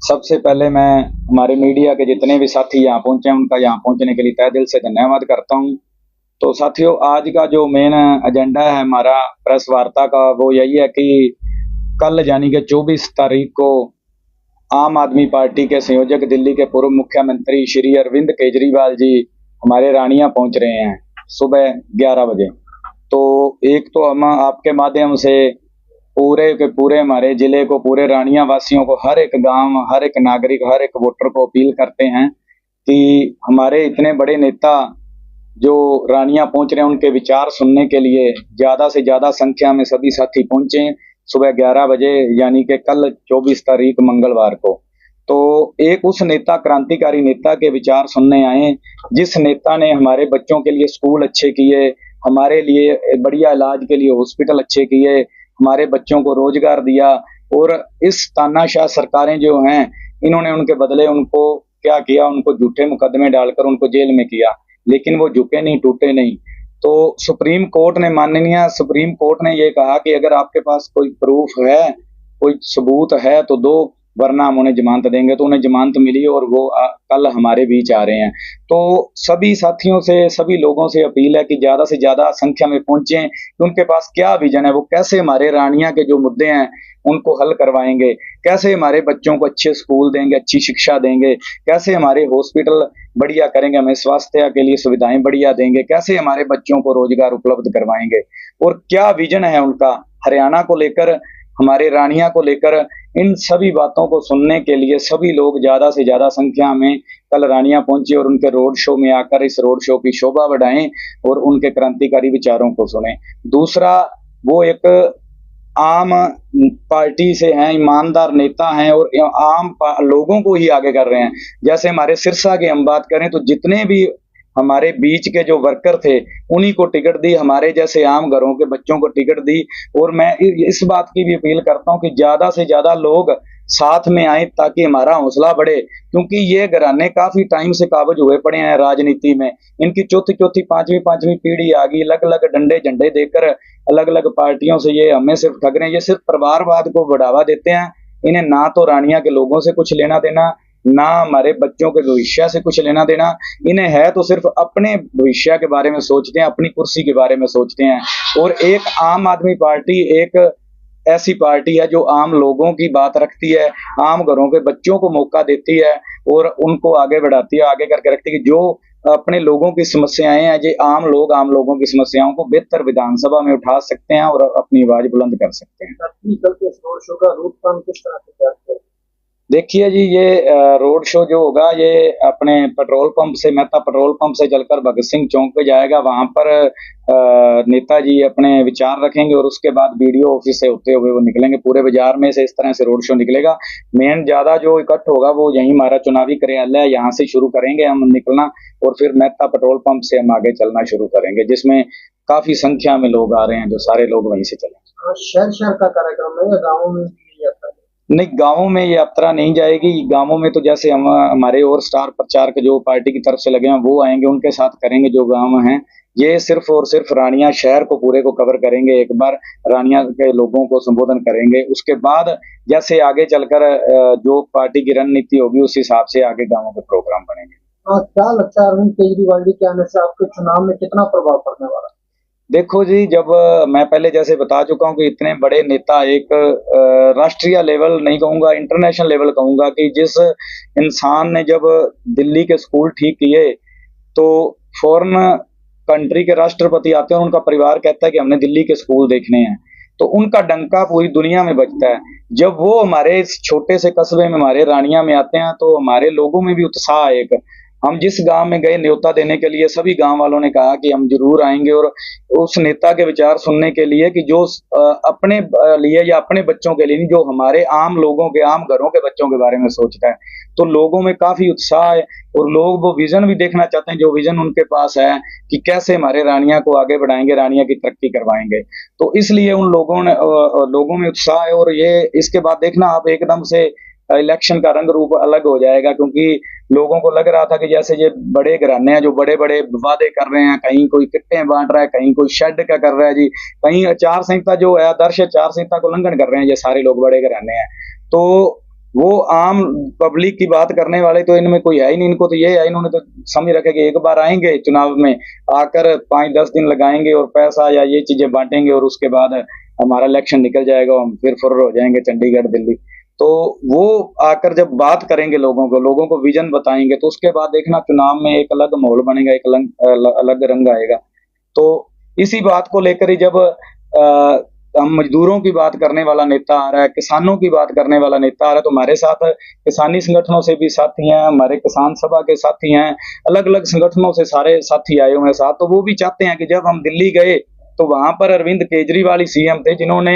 सबसे पहले मैं हमारे मीडिया के जितने भी साथी यहाँ पहुंचे हैं उनका यहाँ पहुंचने के लिए तहे दिल से धन्यवाद करता हूँ। तो साथियों, आज का जो मेन एजेंडा है हमारा प्रेस वार्ता का, वो यही है कि कल यानी कि 24 तारीख को आम आदमी पार्टी के संयोजक दिल्ली के पूर्व मुख्यमंत्री श्री अरविंद केजरीवाल जी हमारे रानिया पहुंच रहे हैं सुबह 11 बजे। तो एक तो हम आपके माध्यम से पूरे के पूरे हमारे जिले को, पूरे रानिया वासियों को, हर एक गांव, हर एक नागरिक, हर एक वोटर को अपील करते हैं कि हमारे इतने बड़े नेता जो रानिया पहुंच रहे हैं उनके विचार सुनने के लिए ज्यादा से ज्यादा संख्या में सभी साथी पहुंचे सुबह 11 बजे, यानी कि कल 24 तारीख मंगलवार को। तो एक उस नेता, क्रांतिकारी नेता के विचार सुनने आए जिस नेता ने हमारे बच्चों के लिए स्कूल अच्छे किए, हमारे लिए बढ़िया इलाज के लिए हॉस्पिटल अच्छे किए, हमारे बच्चों को रोजगार दिया। और इस तानाशाह सरकारें जो हैं, इन्होंने उनके बदले उनको क्या किया, उनको झूठे मुकदमे डालकर उनको जेल में किया, लेकिन वो झुके नहीं, टूटे नहीं। तो सुप्रीम कोर्ट ने, माननीय सुप्रीम कोर्ट ने ये कहा कि अगर आपके पास कोई प्रूफ है, कोई सबूत है तो दो, वरना हम उन्हें जमानत देंगे। तो उन्हें जमानत मिली और वो कल हमारे बीच आ रहे हैं। तो सभी साथियों से, सभी लोगों से अपील है कि ज्यादा से ज्यादा संख्या में पहुंचे कि उनके पास क्या विजन है, वो कैसे हमारे रानिया के जो मुद्दे हैं उनको हल करवाएंगे, कैसे हमारे बच्चों को अच्छे स्कूल देंगे, अच्छी शिक्षा देंगे, कैसे हमारे हॉस्पिटल बढ़िया करेंगे, हमें स्वास्थ्य के लिए सुविधाएं बढ़िया देंगे, कैसे हमारे बच्चों को रोजगार उपलब्ध करवाएंगे, और क्या विजन है उनका हरियाणा को लेकर, हमारे रानिया को लेकर। इन सभी बातों को सुनने के लिए सभी लोग ज्यादा से ज्यादा संख्या में कल रानिया पहुंचे और उनके रोड शो में आकर इस रोड शो की शोभा बढ़ाएं और उनके क्रांतिकारी विचारों को सुने। दूसरा, वो एक आम पार्टी से हैं, ईमानदार नेता हैं और आम लोगों को ही आगे कर रहे हैं। जैसे हमारे सिरसा की हम बात करें तो जितने भी हमारे बीच के जो वर्कर थे उन्हीं को टिकट दी, हमारे जैसे आम घरों के बच्चों को टिकट दी। और मैं इस बात की भी अपील करता हूं कि ज्यादा से ज्यादा लोग साथ में आए ताकि हमारा हौसला बढ़े, क्योंकि ये घराने काफी टाइम से काबज हुए पड़े हैं राजनीति में। इनकी चौथी चौथी पांचवी पीढ़ी आ गई, अलग अलग डंडे झंडे देकर अलग अलग पार्टियों से ये हमें सिर्फ ठग रहे हैं, ये सिर्फ परिवारवाद को बढ़ावा देते हैं। इन्हें ना तो रानिया के लोगों से कुछ लेना देना, ना हमारे बच्चों के भविष्य से कुछ लेना देना। इन्हें है तो सिर्फ अपने भविष्य के बारे में सोचते हैं, अपनी कुर्सी के बारे में सोचते हैं। और एक आम आदमी पार्टी एक ऐसी पार्टी है जो आम लोगों की बात रखती है, आम घरों के बच्चों को मौका देती है और उनको आगे बढ़ाती है, आगे करके रखती है कि जो अपने लोगों की समस्याएं हैं, जो आम लोगों की समस्याओं को बेहतर विधानसभा में उठा सकते हैं और अपनी आवाज बुलंद कर सकते हैं। कल के रोड शो का रूट किस तरह से तैयार किया? देखिए जी, ये रोड शो जो होगा ये अपने पेट्रोल पंप से, मेहता पेट्रोल पंप से चलकर भगत सिंह चौक पे जाएगा। वहां पर नेताजी अपने विचार रखेंगे और उसके बाद बीडीओ ऑफिस से होते हुए वो निकलेंगे पूरे बाजार में से। इस तरह से रोड शो निकलेगा। मेन ज्यादा जो इकट्ठ होगा वो यही हमारा चुनावी कार्यालय है, यहाँ से शुरू करेंगे हम निकलना और फिर मेहता पेट्रोल पंप से हम आगे चलना शुरू करेंगे, जिसमें काफी संख्या में लोग आ रहे हैं, जो सारे लोग वहीं से चलेंगे। शहर शहर का कार्यक्रम है या गाँवों में भी यात्रा? नहीं, गांवों में ये यात्रा नहीं जाएगी। गांवों में तो जैसे हम हमारे और स्टार प्रचारक जो पार्टी की तरफ से लगे हैं वो आएंगे, उनके साथ करेंगे जो गांव हैं। ये सिर्फ और सिर्फ रानिया शहर को पूरे को कवर करेंगे, एक बार रानिया के लोगों को संबोधन करेंगे। उसके बाद जैसे आगे चलकर जो पार्टी की रणनीति होगी उस हिसाब से आगे गांवों के प्रोग्राम बनेंगे। क्या लगता है अरविंद केजरीवाल जी के आने से आपके चुनाव में कितना प्रभाव पड़ने वाला? देखो जी, जब मैं पहले जैसे बता चुका हूं कि इतने बड़े नेता, एक राष्ट्रीय लेवल नहीं कहूंगा, इंटरनेशनल लेवल कहूंगा, कि जिस इंसान ने जब दिल्ली के स्कूल ठीक किए तो फॉरेन कंट्री के राष्ट्रपति आते हैं और उनका परिवार कहता है कि हमने दिल्ली के स्कूल देखने हैं, तो उनका डंका पूरी दुनिया में बजता है। जब वो हमारे इस छोटे से कस्बे में, हमारे रानिया में आते हैं तो हमारे लोगों में भी उत्साह है। एक हम जिस गांव में गए न्योता देने के लिए, सभी गांव वालों ने कहा कि हम जरूर आएंगे और उस नेता के विचार सुनने के लिए कि जो अपने लिए या अपने बच्चों के लिए नहीं, जो हमारे आम लोगों के, आम घरों के बच्चों के बारे में सोचता है। तो लोगों में काफी उत्साह है और लोग वो विजन भी देखना चाहते हैं जो विजन उनके पास है कि कैसे हमारे रानिया को आगे बढ़ाएंगे, रानिया की तरक्की करवाएंगे। तो इसलिए उन लोगों में उत्साह है। और ये इसके बाद देखना आप, एकदम से इलेक्शन का रंग रूप अलग हो जाएगा, क्योंकि लोगों को लग रहा था कि जैसे ये बड़े घराने हैं जो बड़े बड़े वादे कर रहे हैं, कहीं कोई किट्टे बांट रहा है, कहीं कोई शेड का कर रहा है जी, कहीं आचार संहिता जो है, आदर्श आचार संहिता को उल्लंघन कर रहे हैं ये सारे लोग, बड़े घराने हैं। तो वो आम पब्लिक की बात करने वाले तो इनमें कोई है ही नहीं। इनको तो ये है, इन्होंने तो समझ रखा कि एक बार आएंगे चुनाव में, आकर 5-10 दिन लगाएंगे और पैसा या ये चीजें बांटेंगे और उसके बाद हमारा इलेक्शन निकल जाएगा, हम फिर फुर्र हो जाएंगे चंडीगढ़ दिल्ली। तो वो आकर जब बात करेंगे लोगों को विजन बताएंगे, तो उसके बाद देखना चुनाव में एक अलग माहौल बनेगा, एक अलग रंग आएगा। तो इसी बात को लेकर ही जब हम मजदूरों की बात करने वाला नेता आ रहा है, किसानों की बात करने वाला नेता आ रहा है, तो हमारे साथ किसानी संगठनों से भी साथी हैं, हमारे किसान सभा के साथी हैं, अलग अलग संगठनों से सारे साथी आए हुए हैं साथ। तो वो भी चाहते हैं कि जब हम दिल्ली गए तो वहां पर अरविंद केजरीवाल ही सीएम थे, जिन्होंने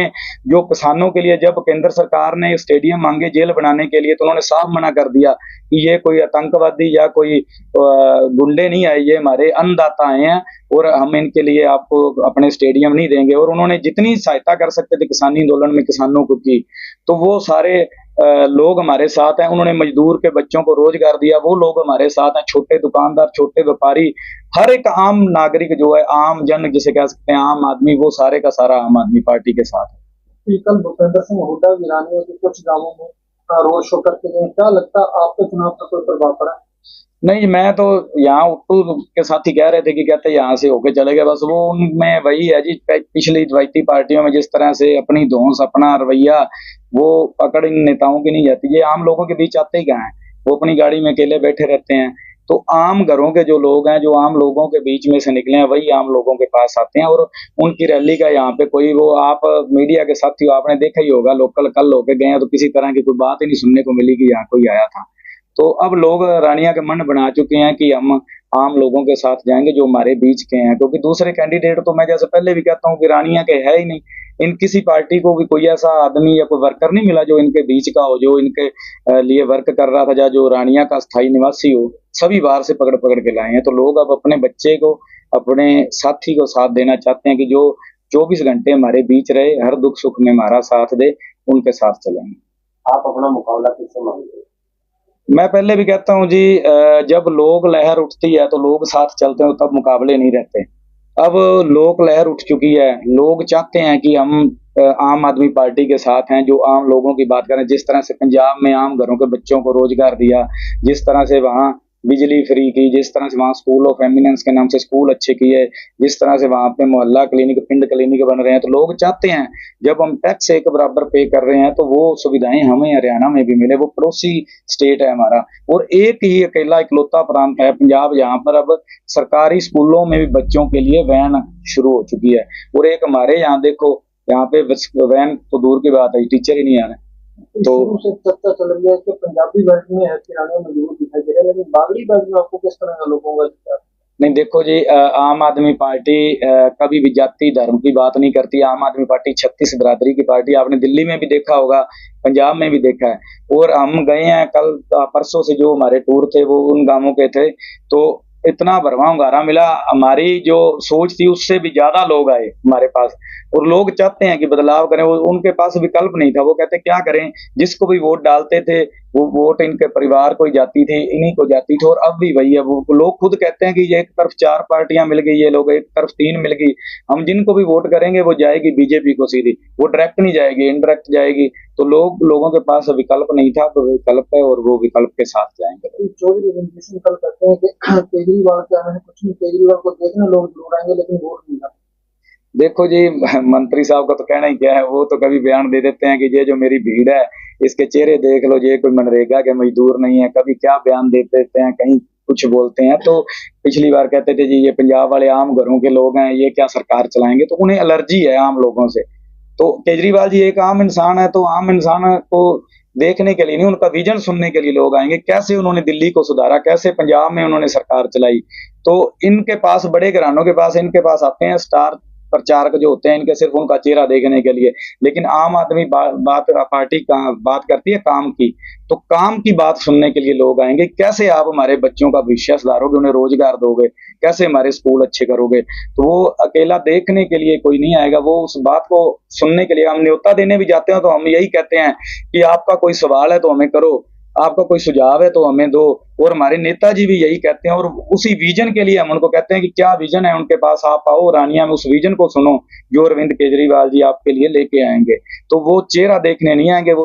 जो किसानों के लिए जब केंद्र सरकार ने स्टेडियम मांगे जेल बनाने के लिए, तो उन्होंने साफ मना कर दिया कि ये कोई आतंकवादी या कोई गुंडे नहीं आए, ये हमारे अन्नदाता आए हैं और हम इनके लिए आपको अपने स्टेडियम नहीं देंगे। और उन्होंने जितनी सहायता कर सकते थे किसानी आंदोलन में किसानों को की, तो वो सारे लोग हमारे साथ हैं। उन्होंने मजदूर के बच्चों को रोजगार दिया, वो लोग हमारे साथ हैं। छोटे दुकानदार, छोटे व्यापारी, हर एक आम नागरिक जो है, आम जन जिसे कह सकते हैं, आम आदमी, वो सारे का सारा आम आदमी पार्टी के साथ है। कि कल भूपेंद्र सिंह हुड्डा वीरानी के कुछ गांवों में रोड शो करके गए, क्या लगता है आपके चुनाव का कोई प्रभाव पड़ा? नहीं, मैं तो यहाँ उत्तू के साथ ही कह रहे थे कि कहते यहाँ से होके चले गए, बस वो उनमें वही है जी, पिछली द्वैती पार्टियों में जिस तरह से अपनी धौंस, अपना रवैया, वो पकड़ इन नेताओं की नहीं जाती। ये आम लोगों के बीच आते ही कहाँ हैं, वो अपनी गाड़ी में अकेले बैठे रहते हैं। तो आम घरों के जो लोग हैं, जो आम लोगों के बीच में से निकले हैं, वही आम लोगों के पास आते हैं। और उनकी रैली का यहाँ पे कोई, वो आप मीडिया के साथी हो, आपने देखा ही होगा, लोकल कल होके गए हैं तो किसी तरह की कोई बात ही नहीं सुनने को मिली कि यहाँ कोई आया था। तो अब लोग रानिया के मन बना चुके हैं कि हम आम लोगों के साथ जाएंगे जो हमारे बीच के हैं, क्योंकि दूसरे कैंडिडेट तो मैं जैसे पहले भी कहता हूँ कि रानिया के है ही नहीं। इन किसी पार्टी को भी कोई ऐसा आदमी या कोई वर्कर नहीं मिला जो इनके बीच का हो, जो इनके लिए वर्क कर रहा था, या जो रानिया का स्थायी निवासी हो। सभी बाहर से पकड़ पकड़ के लाए हैं। तो लोग अब अपने बच्चे को, अपने साथी को साथ देना चाहते हैं कि जो 24 घंटे हमारे बीच रहे, हर दुख सुख में हमारा साथ दे, उनके साथ चलेंगे। आप अपना मुकाबला किससे मांगेंगे? मैं पहले भी कहता हूँ जी, जब लोग लहर उठती है तो लोग साथ चलते हैं, तब मुकाबले नहीं रहते। अब लोक लहर उठ चुकी है, लोग चाहते हैं कि हम आम आदमी पार्टी के साथ हैं, जो आम लोगों की बात करें। जिस तरह से पंजाब में आम घरों के बच्चों को रोजगार दिया, जिस तरह से वहाँ बिजली फ्री की, जिस तरह से वहाँ स्कूल ऑफ एमिनेंस के नाम से स्कूल अच्छे किए, जिस तरह से वहाँ पे मोहल्ला क्लिनिक, पिंड क्लिनिक बन रहे हैं, तो लोग चाहते हैं जब हम टैक्स एक बराबर पे कर रहे हैं तो वो सुविधाएं हमें हरियाणा में भी मिले। वो पड़ोसी स्टेट है हमारा, और एक ही अकेला इकलौता प्रांत है पंजाब, यहाँ पर अब सरकारी स्कूलों में भी बच्चों के लिए वैन शुरू हो चुकी है। और एक हमारे यहाँ देखो, यहाँ पे वैन तो दूर की बात है, टीचर ही नहीं आ रहे। तो से चर्चा चल रही है कि पंजाबी बेल्ट में हरियाणा में मजबूत दिखाई दे रहा है, लेकिन बागड़ी बेल्ट में आपको किस तरह का लोगों का विचार? नहीं देखो जी, आम आदमी पार्टी कभी भी जाति धर्म की बात नहीं करती। आम आदमी पार्टी 36 बिरादरी की पार्टी, आपने दिल्ली में भी देखा होगा, पंजाब में भी देखा है। और हम गए हैं कल परसों से, जो हमारे टूर थे वो उन गांवों के थे, तो इतना भरवा hunगारा मिला। हमारी जो सोच थी उससे भी ज्यादा लोग आए हमारे पास, और लोग चाहते हैं कि बदलाव करें। वो उनके पास विकल्प नहीं था, वो कहते क्या करें, जिसको भी वोट डालते थे वो वोट इनके परिवार को ही जाती थी, इन्हीं को जाती थी। और अब भी वही है, वो लोग खुद कहते हैं कि ये एक तरफ 4 पार्टियां मिल गई, ये लोग एक तरफ 3 मिल गई, हम जिनको भी वोट करेंगे वो जाएगी बीजेपी को सीधी, वो डायरेक्ट नहीं जाएगी, इनडायरेक्ट जाएगी। तो लोगों के पास विकल्प नहीं था, तो विकल्प है और वो विकल्प के साथ जाएंगे। चौधरी रंजीत कल कहते हैं कि केजरीवाल क्या है, कुछ नहीं, केजरीवाल को देखने लोग जरूर आएंगे लेकिन वोट नहीं डालेंगे। देखो जी, मंत्री साहब का तो कहना ही क्या है, वो तो कभी बयान दे देते हैं कि ये जो मेरी भीड़ है इसके चेहरे देख लो, ये कोई मनरेगा के मजदूर नहीं है। कभी क्या बयान दे देते हैं, कहीं कुछ बोलते हैं। तो पिछली बार कहते थे जी ये पंजाब वाले आम घरों के लोग हैं, ये क्या सरकार चलाएंगे, तो उन्हें एलर्जी है आम लोगों से। तो केजरीवाल जी एक आम इंसान है, तो आम इंसान को देखने के लिए नहीं, उनका विजन सुनने के लिए लोग आएंगे। कैसे उन्होंने दिल्ली को सुधारा, कैसे पंजाब में उन्होंने सरकार चलाई। तो इनके पास, बड़े घरानों के पास, इनके पास आते हैं स्टार प्रचारक जो होते हैं, इनके सिर्फ उनका चेहरा देखने के लिए। लेकिन आम आदमी बात पार्टी का बात करती है काम की, तो काम की बात सुनने के लिए लोग आएंगे। कैसे आप हमारे बच्चों का भविष्य सुधारोगे, उन्हें रोजगार दोगे, कैसे हमारे स्कूल अच्छे करोगे, तो वो अकेला देखने के लिए कोई नहीं आएगा, वो उस बात को सुनने के लिए। हम न्योता देने भी जाते हैं तो हम यही कहते हैं कि आपका कोई सवाल है तो हमें करो, आपका कोई सुझाव है तो हमें दो। और हमारे नेताजी भी यही कहते हैं, और उसी विजन के लिए हम उनको कहते हैं कि क्या विजन है उनके पास, आप आओ रानिया में, उस विजन को सुनो जो अरविंद केजरीवाल जी आपके लिए लेके आएंगे। तो वो चेहरा देखने नहीं आएंगे, वो